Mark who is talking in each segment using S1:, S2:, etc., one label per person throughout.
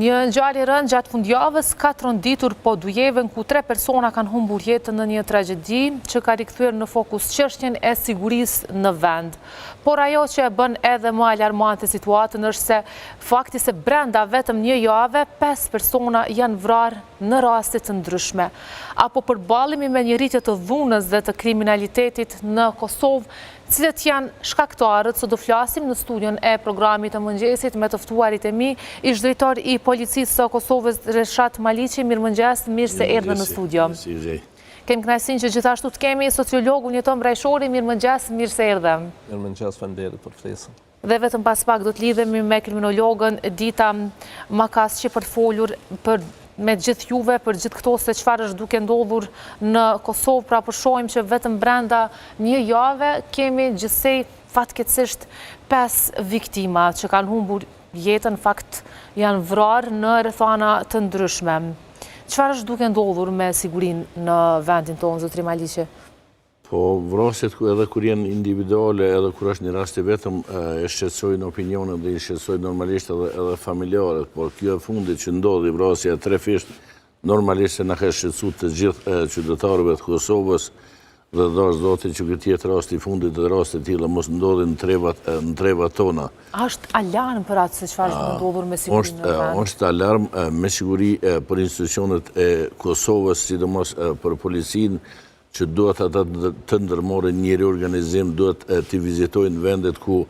S1: Një ngjarje e rëndë gjatë fundjavës ka tronditur Podujevën ku 3 persona kanë humbur jetën në një tragjedi që ka rikthyer në fokus çështjen e sigurisë në vend. Por ajo që e bën edhe më alarmante situatën është se fakti se brenda vetëm një jave 5 persona janë vrarë në raste të ndryshme. Apo përballemi me një rritje të dhunës dhe të kriminalitetit në Kosovë, cilët janë shkaktarët, sot do flasim në studion e programit të mëngjesit me të ftuarit e mi, ish drejtor i policisë së Kosovës Reshat Maliqi. Mirëmëngjes, mirë se erdhën në studio. Kemi kënaqësinë që gjithashtu të kemi sociologun Jeton Brajshori. Mirëmëngjes, mirë se erdhëm.
S2: Mirëmëngjes, faleminderit për ftesën.
S1: Dhe vetëm pas pak do të lidhemi me kriminologën Dita Makas që për të folur me gjithë juve për gjithë këto se çfarë është duke ndodhur në Kosovë. Pra po shohim që vetëm brenda një jave kemi gjithsej fatkeqësisht 5 viktima që kanë humbur jetën, në fakt janë vrarë në rrethana të ndryshme. Çfarë është duke ndodhur me sigurinë në vendin tonë, zotëri Maliqi?
S3: Po vrasjet edhe kur janë individuale, edhe kur është një rast i vetëm, e shqetësojnë opinionin dhe i shqetësojnë normalisht edhe familjarët, por kjo e fundit që ndodhi vrasja trefisht, normalisht se na ka shqetësuar të gjithë qytetarëve të Kosovës dhe dash Zoti që këtë jetë rast i fundit dhe rast e tilla mos ndodhin në trevat tona.
S1: Është alarm për atë se çfarë është ndodhur me sigurinë në vend?
S3: Është alarm me siguri për institucionet e Kosovës, sidomos për policinë, që duhet ata të ndërmorin një reorganizim, duhet të vizitojnë vendet ku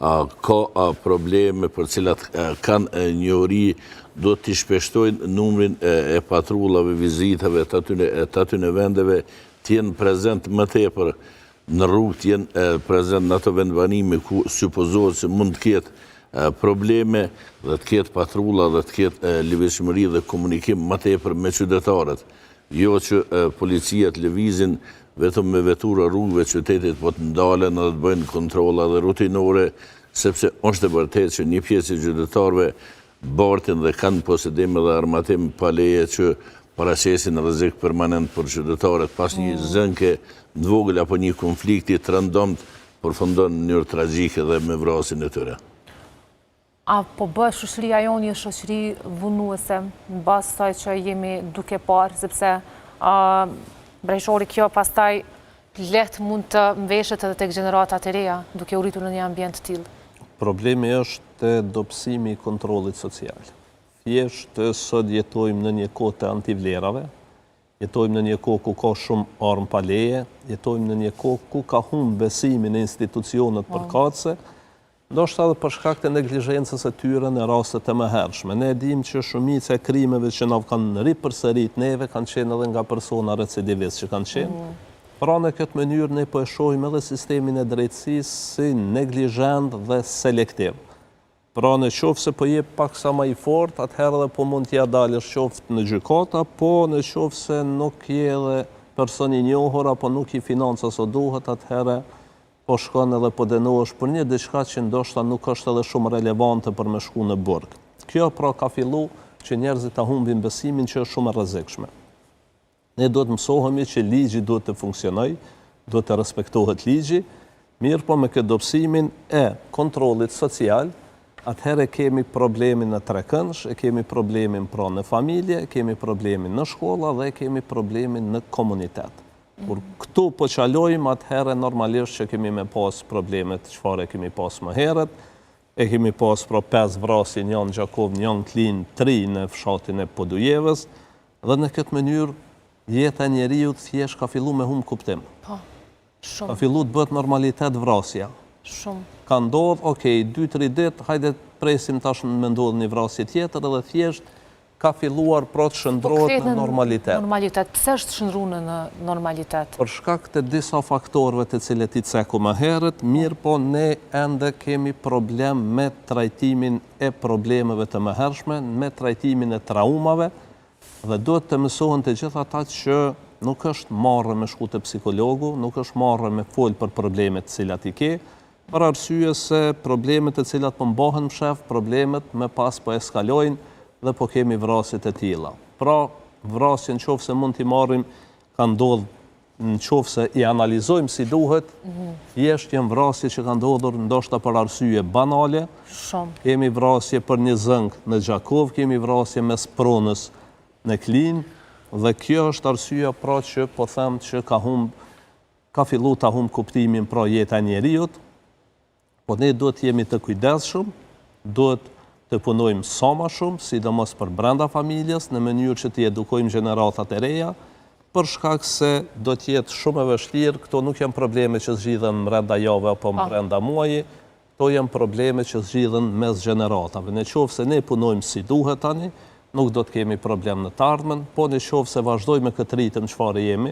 S3: ka probleme për cilat kanë njohuri, duhet të shpeshtojnë numrin e patrullave, vizitave të atyne vendeve, të jenë prezent më tepër në rrugë, të jenë prezent në ato vendbanime ku supozohet se mund të ketë probleme dhe të ketë patrulla dhe të ketë lëvizshmëri dhe komunikim më tepër me qytetarët. Jo që policia të lëvizin vetëm me vetura rrugëve qytetit, po të ndalen dhe të bëjnë kontrolla dhe rutinore, sepse është e vërtetë që një pjesë e qytetarëve bartin dhe kanë posedim dhe armatim pa leje që paraqesin rrezik permanent për qytetarët, pas një zënke të vogël apo një konflikti të rëndomt përfundon në mënyrë tragjike dhe me vrasjen e tyre.
S1: A po bëhet shoqëria jonë një shoqëri dhunuese në bazë të asaj që jemi duke parë, sepse Brajshori kjo pastaj lehtë mund të mbeshet edhe tek gjeneratat e reja, duke u rritur në një ambient të tillë?
S2: Problemi është te dobësimi i kontrollit social. Thjesht sot jetojmë në një kohë të antivlerave, jetojmë në një kohë ku ka shumë armë pa leje, jetojmë në një kohë ku ka humbur besimin në institucionet përkatëse, ndoshta edhe për shkak të neglizhencës së tyre në rastet e mëhershme. Ne dimë që shumica e krimeve që na kanë ripërsërit neve kanë qenë edhe nga persona recidivistë që kanë qenë. Pra në këtë mënyrë ne po e shohim edhe sistemin e drejtësisë si neglizhent dhe selektiv. Pra në qoftë se po jep paksa më i fortë, atëherë edhe po mund t'ja dalësh qoftë në gjykata, po në qoftë se nuk je edhe person i njohur apo nuk i financa sa duhet, atëherë po shkon edhe po dënohesh për një diçka që ndoshta nuk është edhe shumë relevante për me shku në burg. Kjo pra ka fillu që njerëzit ta humbin besimin, që është shumë e rrezikshme. Ne duhet mësohemi që ligji duhet të funksionojë, duhet të respektohet ligji, mirë po me këtë dobësimin e kontrollit social, atëherë kemi problemin në trekëndsh, e kemi problemin pra në familje, kemi problemin në shkolla dhe kemi problemin në komunitet. Kur këtu po qalojmë, atëherë normalisht që kemi me pas problemet çfarë kemi pas më herët, e kemi pas pra 5 vrasje, një në Gjakov, një në Klin, 3 në fshatin e Podujevës, dhe në këtë mënyrë jeta e njeriu thjesht ka fillu me humb kuptim.
S1: Po, shumë.
S2: Ka fillu të bëhet normalitet vrasja.
S1: Shumë.
S2: Ka ndodhur, okay, 2-3 ditë, hajde presim tash me ndodh një vrasje tjetër edhe thjesht ka filluar pra të shndrohet në normalitet.
S1: Normalitet. Pse është shndruar në normalitet?
S2: Për shkak të disa faktorëve të cilët i ceku më herët, mirë po ne ende kemi problem me trajtimin e problemeve të mëhershme, me trajtimin e traumave, dhe duhet të mësohen të gjithë ata që nuk është marrë me shku te psikologu, nuk është marrë me fol për problemet të cilat i ke, për arsye se problemet të cilat po mbahen mshef, problemet më pas po eskalojnë dhe po kemi vrasjet e tilla. Pra, vrasjen qoftë se mund t'i marrim, ka ndodhur në qofë se i analizojmë si duhet, jeshtë jem vrasje që ka ndodhur ndoshta për arsye banale, kemi vrasje për një zëng në Gjakov, kemi vrasje mes pronës në Klin, dhe kjo është arsyeja pra që po them që ka fillu ta humb kuptimin pra jeta e njeriut, po ne duhet jemi të kujdesshëm, duhet të punojmë sa më shumë, sidomos për brenda familjes, në mënyrë që të edukojmë gjeneratat e reja, për shkak se do t'jetë shumë e vështirë, këto nuk janë probleme që zgjidhen brenda jave apo brenda muaji, këto janë probleme që zgjidhen mes gjeneratave. Në qoftë se ne punojmë si duhet tani, nuk do të kemi problem në të ardhmen, po në qoftë se vazhdojmë këtë ritëm çfarë jemi,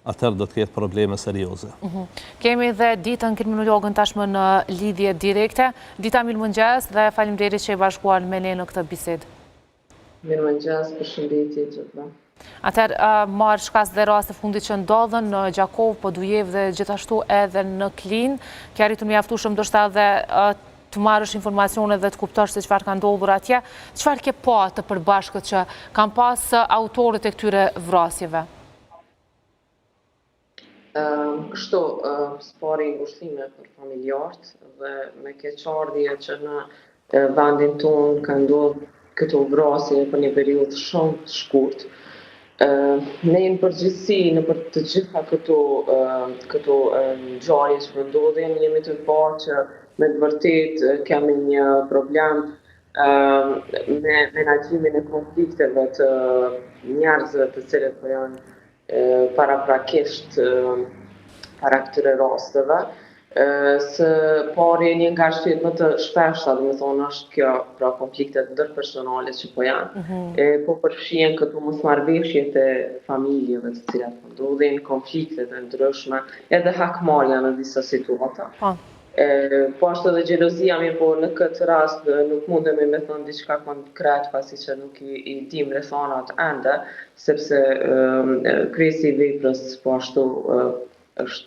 S2: atëherë do të ketë probleme serioze.
S1: Kemi dhe ditën kriminologën tashmë në lidhje direkte. Dita mirëmëngjes dhe faleminderit që e bashkuar me ne në këtë bisedë.
S4: Mirëmëngjes, përshëndetje gjithëve.
S1: Atëherë, marrë shkas dhe raste fundit që ndodhen në Gjakov, Podujev dhe gjithashtu edhe në Klin, kja arritur mjaftueshëm ndoshta edhe të marrësh informacione dhe të kuptosh se çfarë ka ndodhur atje. Çfarë ke pa të përbashkët që kanë pas autorët e këtyre vrasjeve?
S4: Kështu, spari ngushëllime për familjarët dhe me keqardhje që në vendin tonë ka ndodhur këto vrasje për një periudhë shumë të shkurtë. Ne në përgjithësi, në për të gjitha këto ngjarje që ndodhin, jemi të parë që me të vërtet kemi një problem me menaxhimin e konflikteve të njerëzve të cilët po janë paraprakisht para këtyre rasteve. Së pari një nga shqit më të shpeshta, dhe me thonë është kjo pra konfliktet ndërpersonale që po janë, po përfshihen këtu mosmarrëveshjet e familjeve të cilat po ndodhin, konfliktet e ndryshme, edhe hakmarrja në disa situata. Po ashtu edhe xhelozia, mirë po në këtë rast nuk mundemi me thonë diçka konkret pasi që nuk i dim rrethanat ende, sepse kryesi i veprës po ashtu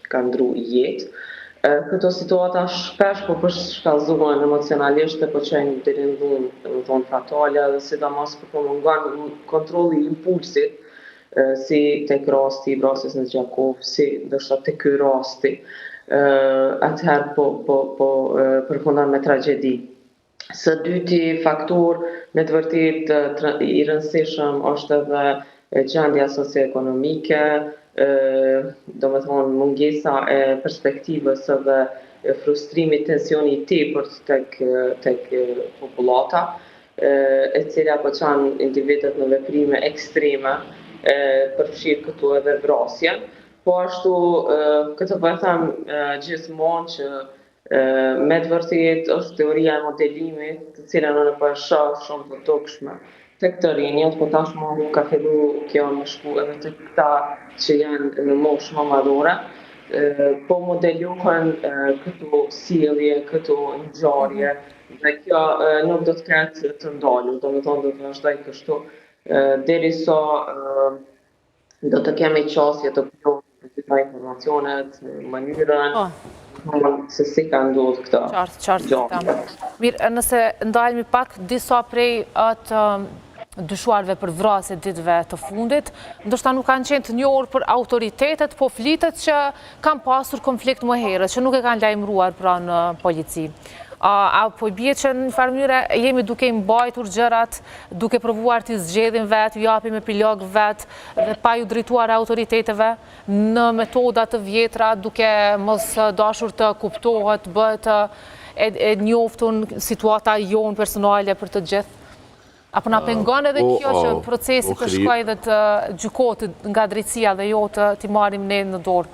S4: ka ndru jetë. Këto situata shpesh po përshkallëzohen emocionalisht e po qenë deri në dhunë, do të thonë fatale, dhe sidomos po mungon kontrolli i impulsit, si tek rasti i vrasjes në Gjakov, si ndoshta tek ky rasti, atëherë po përfundon me tragjedi. Së dyti faktor me të vërtetë i rëndësishëm është edhe gjendja socio-ekonomike, do me thonë mungesa e perspektivës dhe frustrimi, tensioni i tepërt tek popullata, e cila po çan individët në veprime ekstreme, përfshirë këtu edhe vrasjen. Po ashtu, këtë po e them gjithmonë që me të vërtetë është teoria e modelimit, të cilën unë po e shoh shumë të dukshme tek të rinjët, po tashmë ka fillu kjo më shku edhe tek këta që janë në moshë më madhore, po modelohen këto sjellje, këto ngjarje, dhe kjo nuk do të ketë të ndalur, do të thonë do të vazhdoj kështu, derisa do të kemi qasje të plotë për të informacionet, mënyrën, se si ka ndodhur këto.
S1: Qartë. Mirë, nëse ndalemi pak disa prej atë dyshuarve për vrasje ditëve të fundit, ndoshta nuk kanë qenë të njohur për autoritetet, po flitet që kanë pasur konflikt më herët, që nuk e kanë lajmëruar pra në polici. Po i bie që në farë mënyrë jemi duke i mbajtur gjërat, duke provuar të zgjedhim vetë, japim epilog vetë, dhe pa ju drejtuar autoriteteve në metoda të vjetra, duke mos dashur të kuptohet, bëhet e njoftun situata jonë personale për të gjithë. Apo na pengon edhe kjo që procesi të shkojë dhe të gjykohet nga drejtësia dhe jo të t'i marrim ne në dorë?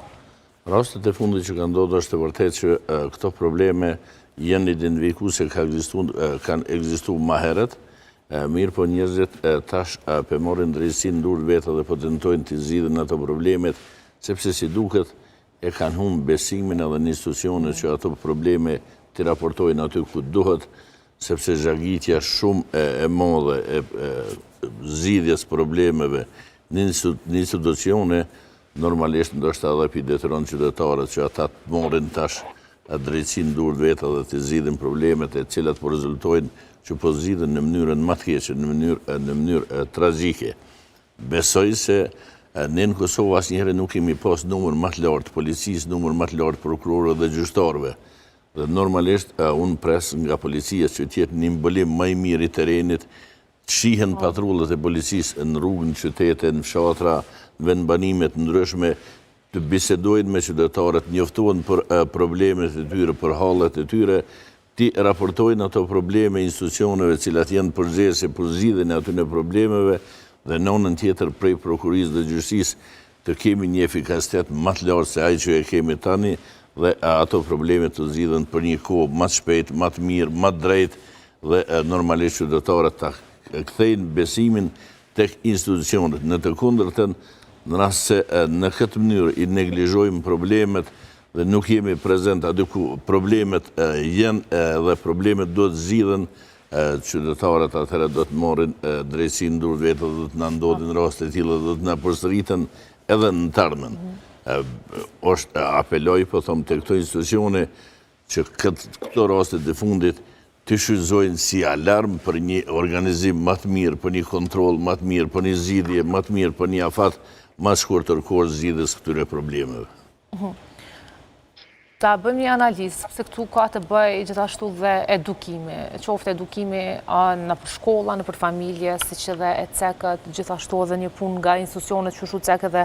S3: Rastet e fundit që ka ndodhur është e vërtetë që këto probleme janë identifikuar se kanë ekzistuar më herët, mirë po njerëzit tash pe morrin drejtësinë dorë vetë dhe po tentojnë të zgjidhin ato problemet, sepse si duket e kanë humbur besimin edhe në institucionet që ato probleme të raportojnë aty ku duhet, sepse zhagitja shumë e madhe e zgjidhjes problemeve në institucione normalisht ndoshta edhe pi detyron qytetarët që ata të morrin tash drejtësinë dorë vetë dhe të zgjidhin problemet e cilat po rezultojnë që po zgjidhen në mënyrën më të keqe, në mënyrë tragjike. Besoj se Ne në Kosovë asnjëherë nuk kemi pas numër më të lartë policisë, numër më të lartë prokurorëve dhe gjyqtarëve. Dhe normalisht unë pres nga policia që tjetë një mbolim më i mirë i terenit, shihen patrullet e policisë në rrugë, në qytete, në fshatra, në vendbanimet ndryshme, të bisedojnë me qytetarët, njoftohen për problemet e tyre, për hallet e tyre, ti raportojnë ato probleme institucioneve cilat janë përgjegjëse për zgjidhjen e atyre problemeve dhe në anën tjetër prej prokurisë dhe gjyqësisë të kemi një efikasitet më të lartë se ai që e kemi tani dhe ato probleme të zgjidhen për një kohë më të shpejtë, më të mirë, më të drejtë dhe normalisht qytetarët ta kthejnë besimin tek institucionet. Në të kundërtën, në rast se në këtë mënyrë i neglizhojmë problemet dhe nuk jemi prezent aty ku problemet janë dhe problemet do të zgjidhen, qytetarët atëherë do të marrin drejtsinë në dorë vetë, do të na ndodhin raste të tilla, do të na përsëriten edhe në të ardhmen. Apeloj, po them, të këto institucione që këto raste të fundit të shfrytëzojnë si alarm për një organizim më të mirë, për një kontroll më të mirë, për një zgjidhje më të mirë, për një afat më shkurtër kohë zgjidhjes këtyre problemeve.
S1: Ta bëjmë një analizë, sepse këtu ka të bëj gjithashtu dhe edukimi, qoftë edukimi në për shkolla, në për familje, si që dhe e cekët, gjithashtu edhe një pun nga institucionet që shu cekët dhe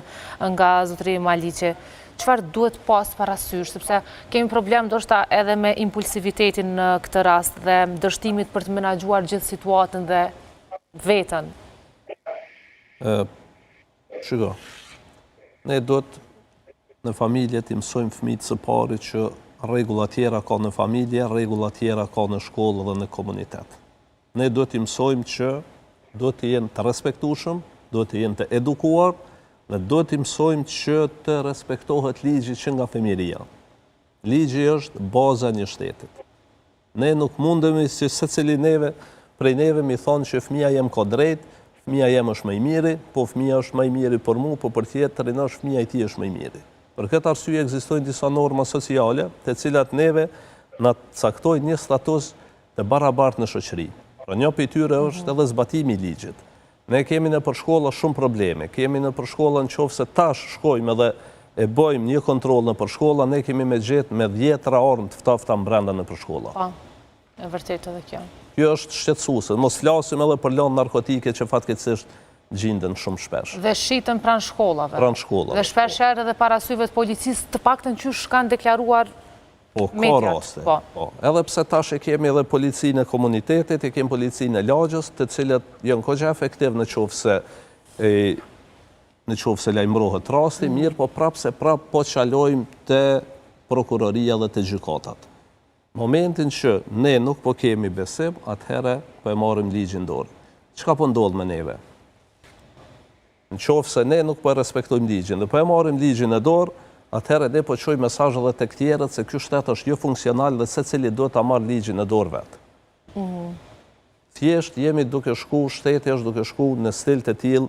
S1: nga zotëri Maliqi. Qëfar duhet pas parasysh, sepse kemi problem ndoshta edhe me impulsivitetin në këtë rast dhe dështimit për të menaxhuar gjithë situatën dhe vetën?
S2: Shiko, ne do të në familje të mësojmë fëmijët së pari që rregulla tjera ka në familje, rregulla tjera ka në shkollë dhe në komunitet. Ne do të mësojmë që do të jenë të respektueshëm, do të jenë të edukuar dhe do të mësojmë që të respektohet ligji që nga fëmijëria. Ligji është baza e një shtetit. Ne nuk mundemi si secili prej neve mi thonë që fëmia jem ka drejt, fëmia jem është më i miri, po fëmia është më i miri për mua, po për tjetrin është fëmia i tij është më i miri. Për këtë arsye ekzistojnë disa norma sociale, të cilat neve na caktojnë një status të barabartë në shoqëri. Pra një prej tyre është edhe zbatimi i ligjit. Ne kemi në për shkolla shumë probleme, kemi në për shkolla nëse tash shkojmë edhe e bëjmë një kontroll në për shkolla, ne kemi me gjetë me 10 armë të ftofta brenda në për shkolla.
S1: Po, e vërtetë edhe kjo.
S2: Kjo është shqetësuese. Mos flasim edhe për lëndë narkotike që fatkeqësisht gjenden shumë shpesh.
S1: Dhe shiten pranë shkollave.
S2: Pranë shkollave.
S1: Dhe shpesh herë edhe para syve të policisë, të paktën qysh kanë deklaruar
S2: ka raste. Po. Edhe pse tash e kemi edhe policinë e komunitetit, e kemi policinë e lagjës, të cilat janë kogja efektiv në qoftë se lajmërohet rasti, mirë, po prapë po qalojmë te prokuroria dhe te gjykatat. Momentin që ne nuk po kemi besim, atëherë po e marrim ligjin dorë. Çka po ndodh me neve? Në qoftë se ne nuk po respektojmë ligjin dhe po e marrim ligjin e dorë, atëherë ne po çojmë mesazh edhe tek tjerët se ky shtet është jo funksional dhe secili duhet ta marrë ligjin e dorë vet. Thjesht jemi duke shku, shteti është duke shku në stil të tillë,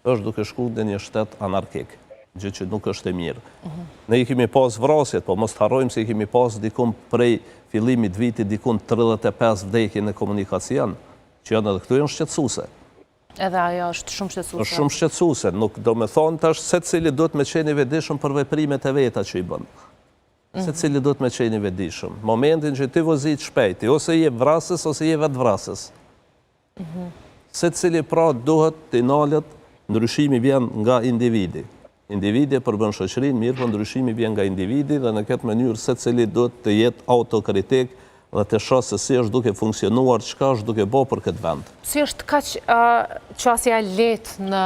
S2: është duke shku në një shtet anarkik, gjë që nuk është e mirë. Ne i kemi pas vrasjet, po mos të harrojmë se i kemi pas dikun prej fillimit vitit dikun 35 vdekje në komunikacion, që janë edhe këtu janë shqetësuese.
S1: Edhe ajo është shumë shqetësuese.
S2: Është shumë shqetësuese, nuk do me thonë tash secili do të me qenë i vetëdijshëm për veprimet e veta që i bën. Secili do të me qenë i vetëdijshëm. Momentin që ti vozit shpejti, ose je vrasës, ose je vetë vrasës. Secili pra duhet të inalët, ndryshimi vjen nga individi. Individi përbën shoqërinë, mirë, por ndryshimi vjen nga individi dhe në këtë mënyrë secili duhet të jetë autokritik dhe të shohë se si është duke funksionuar, çka është duke bërë për këtë vend.
S1: Si është kaq qasja lehtë në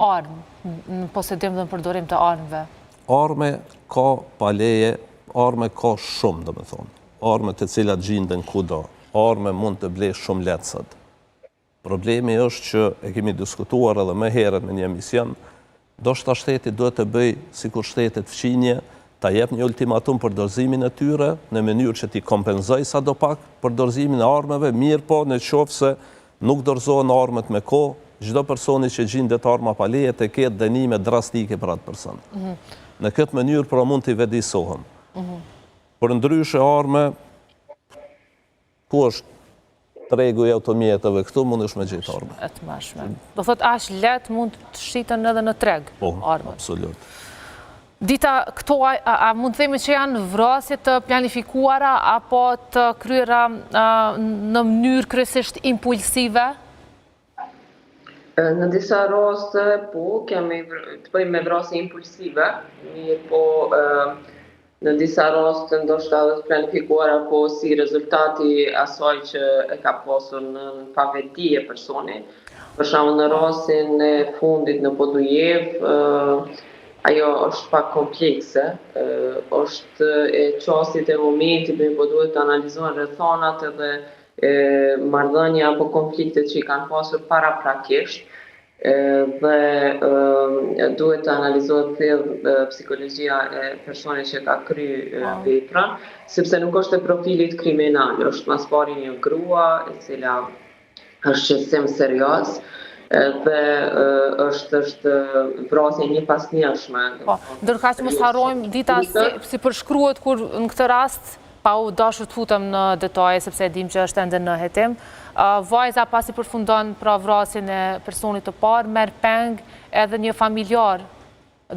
S1: armë, në posedim dhe në përdorim të armëve?
S2: Arme ka pa leje, arme ka shumë, do me thonë. Arme të cilat gjenden kudo. Arme mund të blej shumë letë sot. Problemi është që e kemi diskutuar edhe më herët në një emision, do shta shteti duhet të bëj sikur shtetet fqinje, ta jep një ultimatum për dorëzimin e tyre, në mënyrë që ti kompenzoj sa do pak për dorëzimin e armëve, mirë po në qoftë se nuk dorëzohen armët me kohë, çdo personi që gjendet arma pa leje të ketë dënime drastike për atë person. Në këtë mënyrë pra mund t'i vedisohen. Por ndryshe arme, ku është tregu i automjeteve këtu mund është me gjithë armë.
S1: E të mëshme. Do thot ashtë let mund të shiten edhe në treg armët.
S2: Absolut.
S1: Dita, këto a mund të themi që janë vrasje të planifikuara apo të kryera në mënyrë kryesisht impulsive?
S4: Në disa raste, po, kemi të bëjmë me vrasje impulsive, mirë po në disa raste ndoshta edhe të planifikuara, po si rezultati asaj që e ka pasur në paveti e personi. Për shembull në rastin e fundit në Podujev, ajo është pak komplekse, është e çastit e momentit, po duhet të analizohen rrethonat edhe marrëdhënia apo konfliktet që i kanë pasur paraprakisht dhe duhet të analizohet thellë psikologjia e personit që ka kryer veprën, sepse nuk është e profilit kriminal, është mas pari një grua e cila është qetësim serioz dhe është vrasje një pas njëshme.
S1: Ndërka që mos harrojmë dita si përshkruhet kur në këtë rast, pa u dashur të futem në detaje, sepse e dim që është ende në hetim, vajza pasi përfundon pra vrasjen e personit të parë, merr peng edhe një familjar,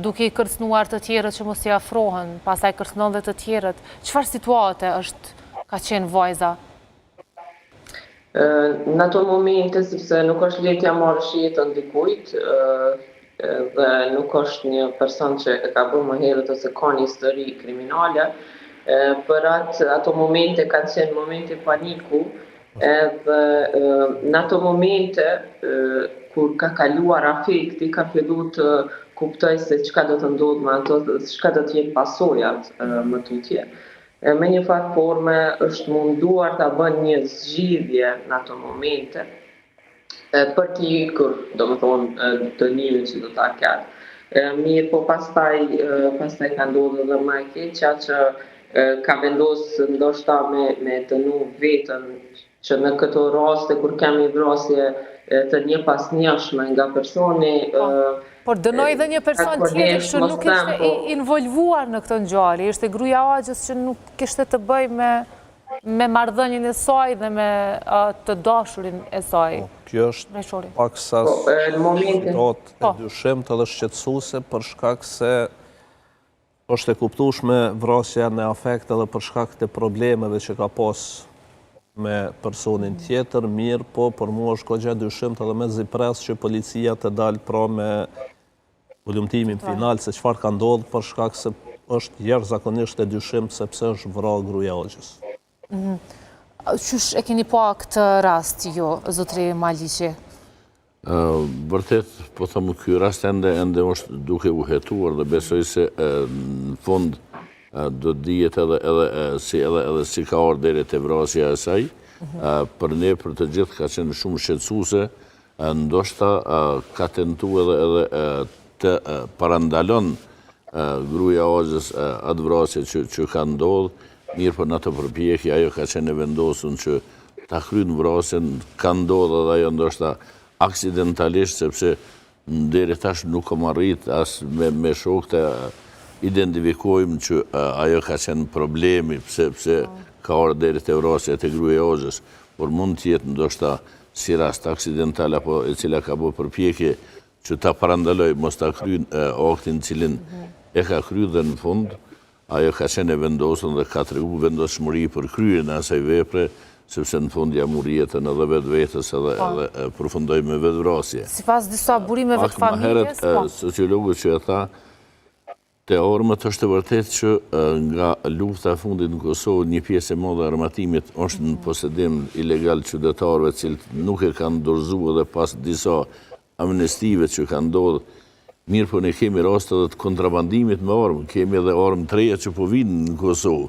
S1: duke i kërcënuar të tjerët që mos i afrohen, pastaj kërcënon dhe të tjerët. Çfarë situate ka qenë vajza?
S4: Në ato momente, sepse nuk është lehtë ja marrësh jetën dikujt, dhe nuk është një person që e ka bërë më herët ose ka një histori kriminale, për ato momente ka qenë momente paniku, edhe në ato momente kur ka kaluar afekti, ka filluar të kuptoj se çka do të ndodhë me ato, çka do të jetë pasojat më tutje. Me një fat forme është munduar të bën një zgjidhje në ato momente për t'i ikur, domethënë dënimin që do ta ketë. Mirë, po pastaj ka ndodhur edhe më e keqja që ka vendosur ndoshta me dënu vetën, që në këto raste kur kemi vrasje të një pas njëshme nga personi.
S1: Por dënoi dhe një person tjetër që nuk ishte involvuar në këtë ngjarje, ishte gruaja e Axhës që nuk kishte të bëjë me marrëdhënien e saj dhe me të dashurin e saj.
S2: Kjo është paksa situat e dyshimtë edhe shqetësuese për shkak se është e kuptueshme vrasja në afekt edhe për shkak të problemeve që ka pas me personin tjetër, mirë, po për mua është goxha dyshimtë edhe me zipres që policia të dalë pra me volumtimin final se çfarë ka ndodhur për shkak se është jashtëzakonisht e dyshimtë sepse është vrarë gruaja e Axhës.
S1: Qysh e keni pa këtë rast jo, zotri Maliqi?
S3: Vërtet, po thëmë, ky rast ende është duke u hetuar dhe besoj se në fund do të dihet edhe si ka ardhur deri te vrasja e saj. Për ne, për të gjithë, ka qenë shumë shqetësuese, ndoshta ka tentuar edhe të parandalon gruaja e Axhës atë vrasje që ka ndodhur, mirë për në të përpjekje, ajo ka qenë e vendosur që ta kryen vrasjen, ka ndodhur edhe ajo ndoshta aksidentalisht, sepse deri tash nuk kam arrit as me shokët identifikojmë që ajo ka qenë problemi, pse ka ardhur deri te vrasja te gruaja e Axhës, por mund të jetë ndoshta si rast aksidental apo e cila ka bërë përpjekje që ta parandaloj mos ta kryen aktin cilin e ka kryer dhe në fund ajo ka qenë e vendosur dhe ka treguar vendosmëri për kryerjen e asaj vepre, sepse në fund ja mori jetën edhe vetvetes edhe përfundoi me vetvrasje.
S1: Sipas disa burimeve të familjes,
S3: sociologu që e tha, te armët është e vërtet që nga lufta e fundit në Kosovë një pjesë e madhe e armatimit është në posedim ilegal qytetarëve cilët nuk e kanë dorëzuar dhe pas disa amnestive që kanë ndodhur. Mirë, po ne kemi raste edhe të kontrabandimit me armë, kemi edhe armë të reja që po vinë në Kosovë,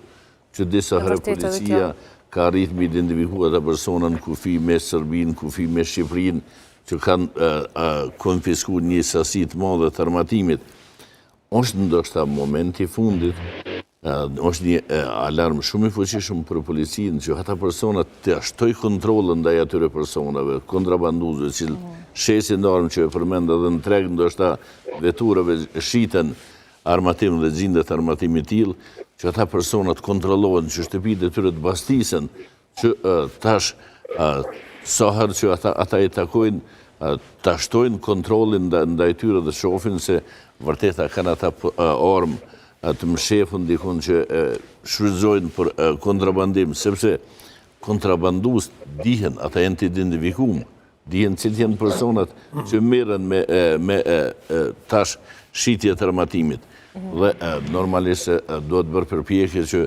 S3: që disa herë policia ka arritur me identifikuar ata persona në kufi me Serbinë, kufi me Shqipërinë, që kanë konfiskuar një sasi të madhe të armatimit. Është ndoshta momenti i fundit, është një alarm shumë i fuqishëm për policinë që ata persona të ashtoj kontrollën ndaj atyre personave, kontrabanduesve, që shesin armë që e përmend edhe në treg, ndoshta veturave shiten armatim dhe gjendet armatim i tillë, që ata persona të kontrollohen, që shtëpitë e tyre të bastisen, që tash sa herë që ata i takojnë, ta shtojnë kontrolin ndaj tyre dhe shohin se vërteta kanë ata armë të mshefën dikun që shfrytëzojnë për kontrabandim, sepse kontrabandus dihen, ata janë të identifikuar, dihen cilë janë personat që merren me tash shitje të armatimit. Dhe normalisht duhet bërë përpjekje që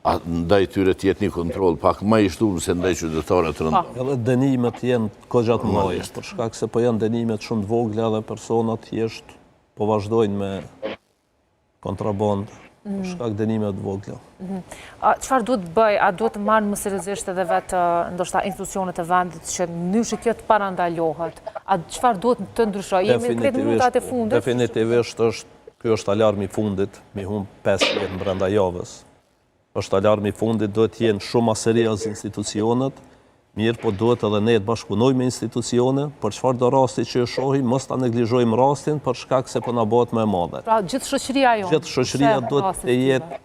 S3: ndaj tyre tjetë një kontrol pak ma i shtuar se ndaj qytetarëve të rëndomë.
S2: Edhe dënimet jenë kogjatë mëdha, për shkak se po janë dënimet shumë të vogla dhe personat thjesht po vazhdojnë me kontraband, për shkak dënimeve të vogla.
S1: Çfarë duhet bëj? A duhet të marrë më seriozisht edhe vetë ndoshta institucionet e vendit që mënyrë që të parandalohet? A çfarë duhet të ndryshojë? Jemi 30 minutat e fundit.
S2: Definitivisht ky është alarmi i fundit, mi humb 5 vjet brenda javës. Është alarmi i fundit, duhet të jenë shumë më serioz institucionet, mirë po duhet edhe ne të bashkëpunojmë me institucione, për çfarë do rasti që e shohim, mos ta neglizhojmë rastin për shkak se po na bëhet më e madhe.
S1: Pra gjithë shoqëria jonë.
S2: Gjithë shoqëria duhet të jetë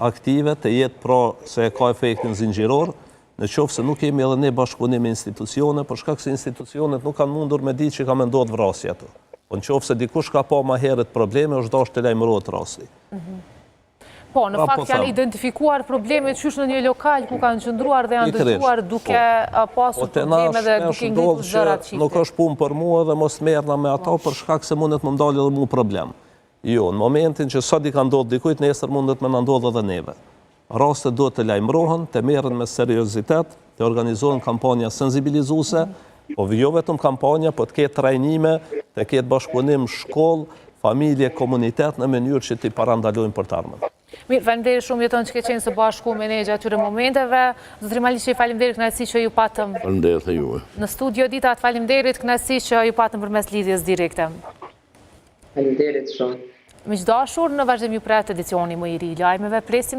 S2: aktive, të jetë pra se ka efektin zinxhiror, në qoftë se nuk kemi edhe ne bashkëpunim me institucione, për shkak se institucionet nuk kanë mundur me ditë që ka me ndodhur vrasje ato. Po në qoftë se dikush ka pa më herët probleme, është dashur të lajmërohet rasti.
S1: Po, në fakt janë identifikuar problemet qysh në një lokal ku kanë qëndruar dhe janë dëgjuar duke pasur probleme dhe duke ngritur zërat qifte.
S2: Nuk është punë për mua dhe mos merrna me ato për shkak se mundet më ndalë edhe mu problem. Jo, në momentin që sot i ka ndodhur dikujt, nesër mundet me na ndodhë edhe neve. Rastet duhet të lajmërohen, të merren me seriozitet, të organizohen kampanja sensibilizuese, po jo vetëm kampanja, po të ketë trajnime, të ketë bashkëpunim shkollë, familje, komunitet në mënyrë që t'i parandalojnë për të ardhmen.
S1: Mirë, faleminderit shumë Jeton që ke qenë së bashku me ne gjatë këtyre momenteve. Zotëri Maliqi, faleminderit, kënaqësi që ju patëm.
S3: Faleminderit juve.
S1: Në studio Ditat, faleminderit, kënaqësi që ju patëm përmes lidhjes direkte.
S4: Faleminderit shumë.
S1: Miqdashur, në vazhdim ju pret edicioni më i ri i lajmeve, presim